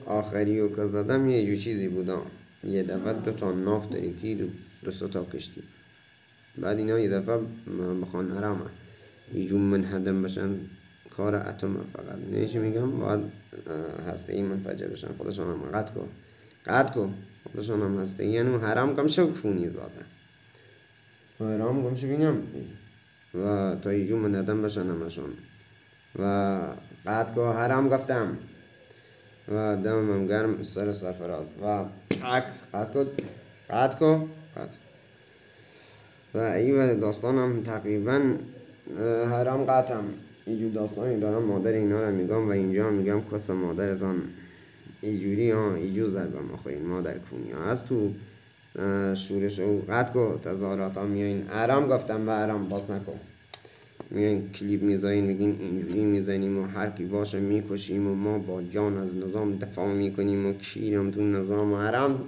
آخری و که زدم یه جو چیزی بودم. یه دفعه 2 ناف ترکی 2 کشتی. بعد اینا یه دفعه بخوان نرمه یه جو منهدم بشن، کار اتمه فقط نیش میگم باید هسته ای منفجر بشن. خودشان هم قد کن خودشان هم هسته ای یعنی حرام کم شو کفونی زاده و حرام کم شو بینم و تا یه جو منهدم بشن همشان و قد که حرام گفتم و دمم هم گرم سر سرفراز و قد که و ایوه داستانم تقریبا حرام قطعم اینجور داستانی دارم مادر اینا رو میگم و اینجا هم میگم کس مادرتان اینجوری اینجور ضربه ما خوین مادر کونی از تو شورش و قد که تظاهرات ها میاین حرام گفتم و حرام باز نکن میاین کلیپ میزاین میگین اینجوری میزنیم و هر کی باشه میکشیم و ما با جان از نظام دفاع میکنیم و کیرم تو نظام و حرام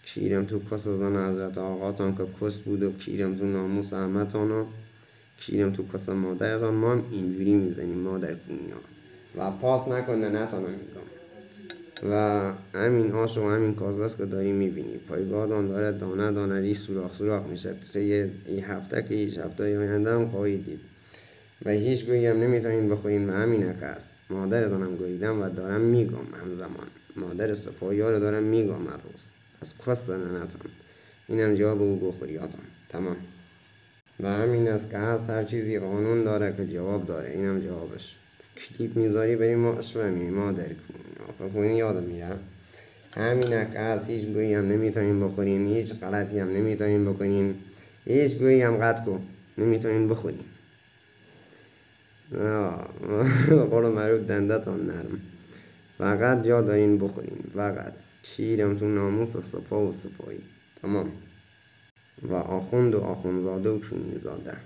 کیرم تو کس زن حضرت آقاتان که کس بود و کیرم تو ناموس احمدتان و کیرم تو کس مادرتان. ما هم اینجوری میزنیم مادر کونی ها و پاس نکنه نتانم میگم و همین آش و همین کازاست که داری میبینی پایگاهدان داره دانه دانه دی سوراخ میشه یه هفته که هیچ هفته آینده هم خواهید دید و هیچ گویی هم نمیتونین بخورین و همین است. مادرتان هم گویدم و دارم میگم همزمان مادر سپاهی ها رو دارم میگم هر روز از کس نتان اینم جواب او بخوریاتان تمام و همین است که هست. هر چیزی قانون داره که جواب داره، اینم جوابش. کلیپ میذاری بریم ما اشرمی ما در کنی یادم میره همین که هست. هیچ گویی هم نمیتونین بخورین، هیچ غلطی هم نمیتونین بکنین، هیچ گویی هم قد کن نمیتونین بخورین. قول معروف دندتان نرم فقط جا دارین بخورین فقط کیرم تو ناموس سپاه و سپاهی تمام و آخوند و آخوندزاده و کونی زاده.